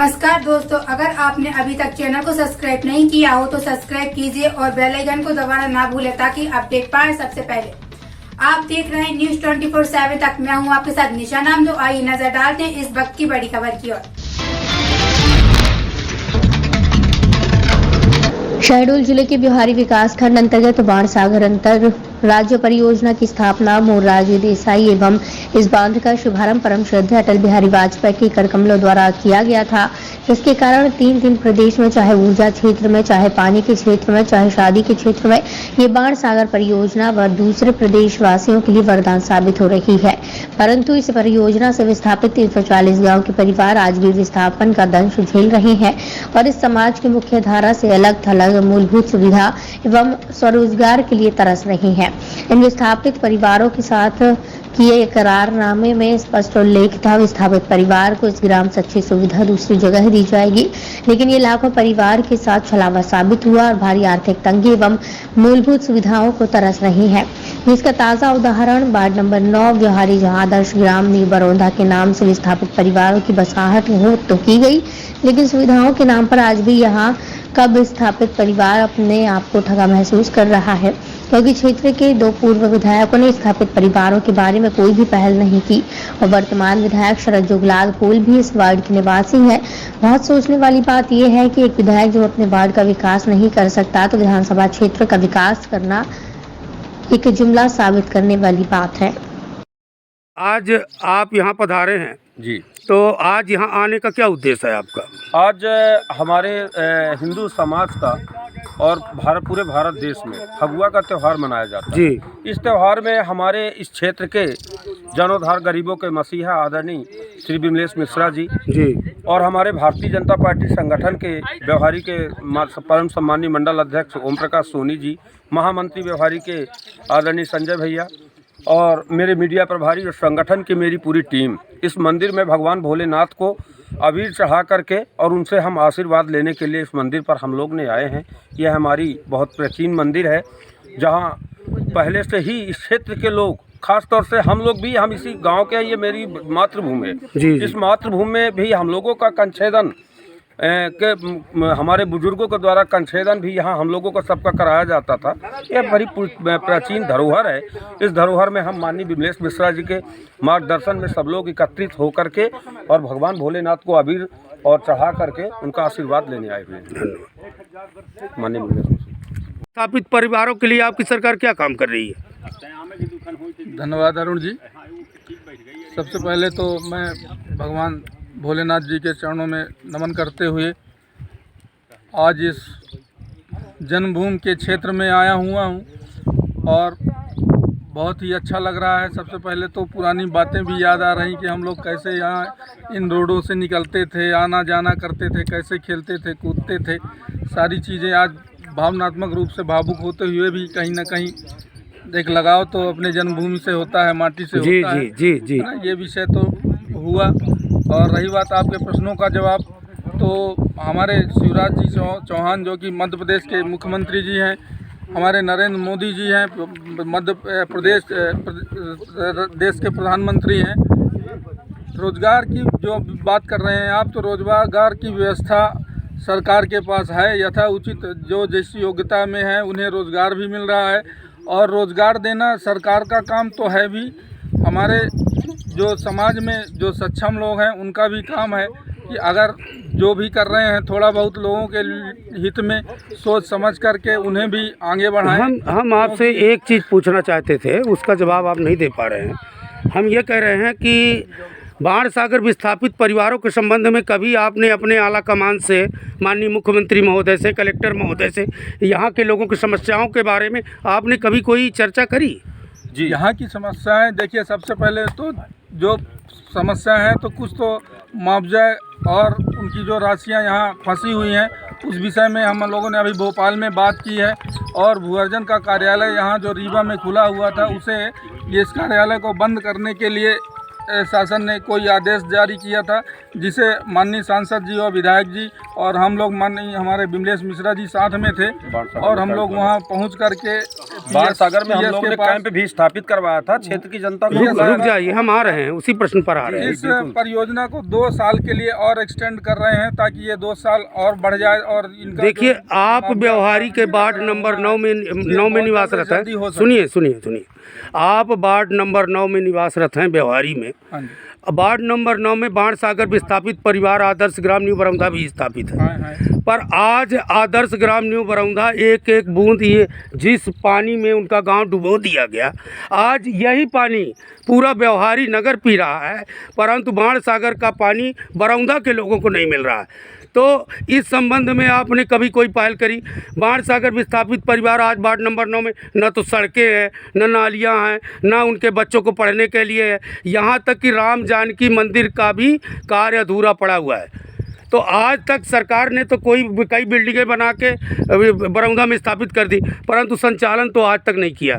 नमस्कार दोस्तों, अगर आपने अभी तक चैनल को सब्सक्राइब नहीं किया हो तो सब्सक्राइब कीजिए और बेल आइकन को दबाना ना भूलें ताकि अपडेट पाएं सबसे पहले। आप देख रहे हैं न्यूज 24/7 तक। मैं हूं आपके साथ निशा नाम। तो आइए नजर डालते हैं इस वक्त की बड़ी खबर की ओर। शहडोल जिले के ब्योहारी विकास खंड अंतर्गत बाणसागर अंतर राज्य परियोजना की स्थापना मोरारजी देसाई एवं इस बांध का शुभारंभ परम श्रद्धेय अटल बिहारी वाजपेयी के कर कमलों द्वारा किया गया था, जिसके कारण 3 दिन प्रदेश में चाहे ऊर्जा क्षेत्र में, चाहे पानी के क्षेत्र में, चाहे शादी के क्षेत्र में ये बाणसागर परियोजना व दूसरे प्रदेश वासियों के लिए वरदान साबित हो रही है। परंतु इस परियोजना से विस्थापित 340 गाँव के परिवार आज भी विस्थापन का दंश झेल रहे हैं और इस समाज की मुख्य धारा से अलग थलग मूलभूत सुविधा एवं स्वरोजगार के लिए तरस रही हैं। इन विस्थापित परिवारों के साथ किए करारनामे में स्पष्ट उल्लेख था, विस्थापित परिवार को इस ग्राम से अच्छी सुविधा दूसरी जगह दी जाएगी, लेकिन ये लाखों परिवार के साथ छलावा साबित हुआ और भारी आर्थिक तंगी एवं मूलभूत सुविधाओं को तरस रही है, जिसका ताजा उदाहरण वार्ड नंबर 9 ब्योहारी, जहां आदर्श ग्राम न्यू बरौंदा के नाम से विस्थापित परिवारों की बसाहट तो की गई, लेकिन सुविधाओं के नाम पर आज भी यहाँ का विस्थापित परिवार अपने आप को ठगा महसूस कर रहा है, क्योंकि क्षेत्र के 2 पूर्व विधायकों ने स्थापित परिवारों के बारे में कोई भी पहल नहीं की और वर्तमान विधायक शरद जोगलाल फूल भी इस वार्ड के निवासी हैं। बहुत सोचने वाली बात यह है कि एक विधायक जो अपने वार्ड का विकास नहीं कर सकता तो विधानसभा क्षेत्र का विकास करना एक जुमला साबित करने वाली बात है। आज आप यहाँ पधारे हैं जी, तो आज यहाँ आने का क्या उद्देश्य है आपका? आज हमारे हिंदू समाज का और पूरे भारत देश में फगुआ का त्यौहार मनाया जाता है जी। इस त्यौहार में हमारे इस क्षेत्र के जनोद्धार गरीबों के मसीहा आदरणीय श्री विमलेश मिश्रा जी और हमारे भारतीय जनता पार्टी संगठन के व्यवहारी के परम सम्मानीय मंडल अध्यक्ष ओम प्रकाश सोनी जी, महामंत्री व्यवहारी के आदरणीय संजय भैया और मेरे मीडिया प्रभारी और संगठन की मेरी पूरी टीम इस मंदिर में भगवान भोलेनाथ को अबीर चढ़ा करके और उनसे हम आशीर्वाद लेने के लिए इस मंदिर पर हम लोग ने आए हैं। यह हमारी बहुत प्राचीन मंदिर है, जहां पहले से ही इस क्षेत्र के लोग, खास तौर से हम लोग भी, हम इसी गांव के, ये मेरी मातृभूमि है। इस मातृभूमि में भी हम लोगों का कंछेदन के हमारे बुजुर्गों के द्वारा कंछेदन भी यहाँ हम लोगों को सबका कराया जाता था। यह बड़ी प्राचीन धरोहर है। इस धरोहर में हम माननीय विमलेश मिश्रा जी के मार्गदर्शन में सब लोग एकत्रित होकर के और भगवान भोलेनाथ को अबीर और चढ़ा करके उनका आशीर्वाद लेने आए हुए हैं। माननीय विमलेश विस्थापित परिवारों के लिए आपकी सरकार क्या काम कर रही है? धन्यवाद अरुण जी। सबसे पहले तो मैं भगवान भोलेनाथ जी के चरणों में नमन करते हुए आज इस जन्मभूमि के क्षेत्र में आया हुआ हूँ और बहुत ही अच्छा लग रहा है। सबसे पहले तो पुरानी बातें भी याद आ रही कि हम लोग कैसे यहाँ इन रोडों से निकलते थे, आना जाना करते थे, कैसे खेलते थे, कूदते थे। सारी चीज़ें आज भावनात्मक रूप से भावुक होते हुए भी कहीं ना कहीं एक लगाव तो अपने जन्मभूमि से होता है, माटी से होता है। जी। ये विषय तो हुआ। और रही बात आपके प्रश्नों का जवाब, तो हमारे शिवराज जी चौहान जो कि मध्य प्रदेश के मुख्यमंत्री जी हैं, हमारे नरेंद्र मोदी जी हैं, मध्य प्रदेश देश के प्रधानमंत्री हैं। रोजगार की जो बात कर रहे हैं आप, तो रोजगार की व्यवस्था सरकार के पास है यथा उचित। जो जैसी योग्यता में है उन्हें रोजगार भी मिल रहा है और रोजगार देना सरकार का काम तो है भी। हमारे जो समाज में जो सक्षम लोग हैं उनका भी काम है कि अगर जो भी कर रहे हैं थोड़ा बहुत लोगों के हित में सोच समझ करके उन्हें भी आगे बढ़ाएं। हम आपसे एक चीज़ पूछना चाहते थे, उसका जवाब आप नहीं दे पा रहे हैं। हम ये कह रहे हैं कि बाणसागर विस्थापित परिवारों के संबंध में कभी आपने अपने आला कमान से, माननीय मुख्यमंत्री महोदय से, कलेक्टर महोदय से, यहाँ के लोगों की समस्याओं के बारे में आपने कभी कोई चर्चा करी? जी, यहाँ की समस्याएं देखिए, सबसे पहले तो जो समस्या है तो कुछ तो मुआवजा और उनकी जो राशियाँ यहाँ फंसी हुई हैं उस विषय में हम लोगों ने अभी भोपाल में बात की है। और भूअर्जन का कार्यालय यहाँ जो रीवा में खुला हुआ था, उसे इस कार्यालय को बंद करने के लिए शासन ने कोई आदेश जारी किया था, जिसे माननीय सांसद जी और विधायक जी और हम लोग माननीय हमारे विमलेश मिश्रा जी साथ में थे और हम लोग वहां पहुंच करके बाढ़ सागर में हम CS लोगों के ने पास कैंप भी स्थापित करवाया था क्षेत्र की जनता को। रुक जाइए, हम आ रहे हैं, उसी प्रश्न पर आ रहे हैं। इस परियोजना को 2 साल के लिए और एक्सटेंड कर रहे हैं ताकि ये 2 साल और बढ़ जाए और इनका देखिए, आप व्यवहारी के वार्ड नंबर 9 में निवासरत हैं। सुनिए, आप वार्ड नंबर 9 में निवासरत हैं व्यवहारी में। हाँ जी, वार्ड नंबर 9 में बाण सागर विस्थापित परिवार आदर्श ग्राम न्यू बरौंधा भी स्थापित है। हाँ। पर आज आदर्श ग्राम न्यू बरौंधा एक एक बूंद ये जिस पानी में उनका गांव डुबो दिया गया, आज यही पानी पूरा व्यवहारी नगर पी रहा है, परंतु बाण सागर का पानी बरौंधा के लोगों को नहीं मिल रहा है। तो इस संबंध में आपने कभी कोई पहल करी? बाण सागर विस्थापित परिवार आज वार्ड नंबर 9 में न तो सड़कें हैं, न नालियां हैं, न उनके बच्चों को पढ़ने के लिए है, यहाँ तक कि राम जानकी मंदिर का भी कार्य अधूरा पड़ा हुआ है। तो आज तक सरकार ने तो कई बिल्डिंगें बना के बरौंधा में स्थापित कर दी, परंतु संचालन तो आज तक नहीं किया।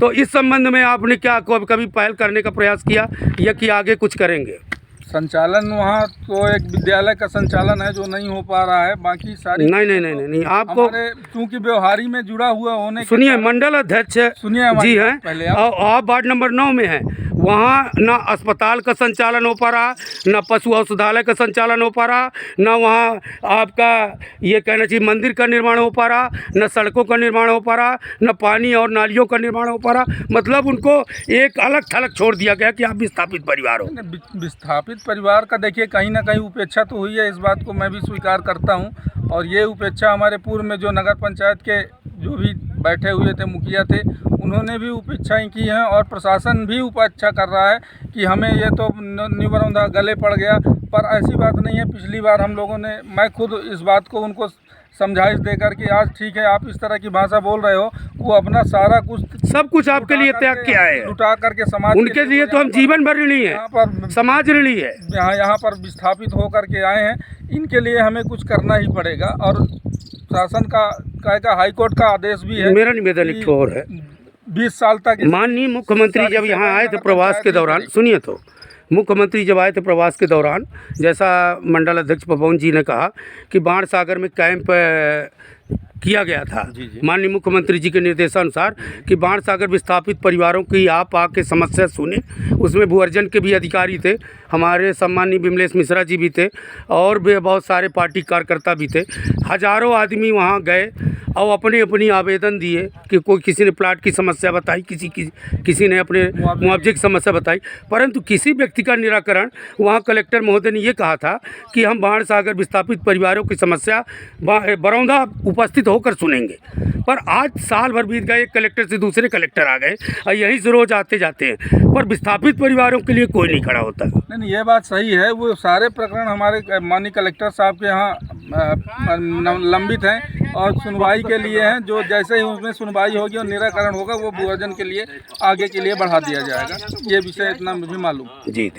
तो इस संबंध में आपने क्या कभी पहल करने का प्रयास किया या कि आगे कुछ करेंगे? संचालन वहाँ तो एक विद्यालय का संचालन है जो नहीं हो पा रहा है, बाकी सारी नहीं, आपको क्योंकि व्यवहारी में जुड़ा हुआ होने सुनिए, मंडल अध्यक्ष जी हैं, पहले आप वार्ड नंबर 9 में हैं, वहाँ ना अस्पताल का संचालन हो पा रहा, ना पशु औषधालय का संचालन हो पा रहा, ना वहाँ आपका ये कहना चाहिए मंदिर का निर्माण हो पा रहा, न सड़कों का निर्माण हो पा रहा, न पानी और नालियों का निर्माण हो पा रहा। मतलब उनको एक अलग थलग छोड़ दिया गया कि आप विस्थापित परिवार हो। विस्थापित परिवार का देखिए कहीं ना कहीं उपेक्षा तो हुई है, इस बात को मैं भी स्वीकार करता हूं। और ये उपेक्षा हमारे पूर्व में जो नगर पंचायत के जो भी बैठे हुए थे मुखिया थे, उन्होंने भी उपेक्षाएं की हैं और प्रशासन भी उपेक्षा कर रहा है कि हमें ये तो न्यू बरौंधा गले पड़ गया। पर ऐसी बात नहीं है। पिछली बार हम लोगों ने, मैं खुद इस बात को उनको समझाइश देकर कि आज ठीक है आप इस तरह की भाषा बोल रहे हो, वो अपना सारा कुछ सब कुछ आपके लिए त्याग किया है, लुटा करके समाज उनके लिए तो हम जीवन भर ऋणी है, समाज ऋणी है, यहाँ पर विस्थापित होकर के आए हैं। इनके लिए हमें कुछ करना ही पड़ेगा और शासन का हाईकोर्ट का आदेश भी है। मेरा निवेदन एक और है, 20 साल तक माननीय मुख्यमंत्री जब यहाँ आए थे प्रवास के दौरान, सुनिए तो, मुख्यमंत्री जब आए थे प्रवास के दौरान, जैसा मंडल अध्यक्ष पवन जी ने कहा कि बाण सागर में कैंप किया गया था, माननीय मुख्यमंत्री जी के निर्देशानुसार कि बाण सागर विस्थापित परिवारों की आप आके समस्या सुने। उसमें भूअर्जन के भी अधिकारी थे, हमारे सम्माननीय विमलेश मिश्रा जी भी थे और भी बहुत सारे पार्टी कार्यकर्ता भी थे। हजारों आदमी वहाँ गए और अपनी अपनी आवेदन दिए कि कोई किसी ने प्लाट की समस्या बताई, किसी ने अपने मुआवजे की समस्या बताई, परंतु किसी व्यक्ति का निराकरण वहाँ कलेक्टर महोदय ने ये कहा था कि हम बाण सागर विस्थापित परिवारों की समस्या बरौंधा उपस्थित होकर सुनेंगे। पर आज साल भर बीत गए, एक कलेक्टर से दूसरे कलेक्टर आ गए और यहीं से रोज आते जाते हैं, पर विस्थापित परिवारों के लिए कोई नहीं खड़ा होता। नहीं, ये बात सही है। वो सारे प्रकरण हमारे माननीय कलेक्टर साहब के यहाँ लंबित हैं और सुनवाई के लिए हैं। जो जैसे ही उसमें सुनवाई होगी और निराकरण होगा, वो भूअर्जन के लिए आगे के लिए बढ़ा दिया जाएगा। ये विषय इतना मुझे मालूम। जी।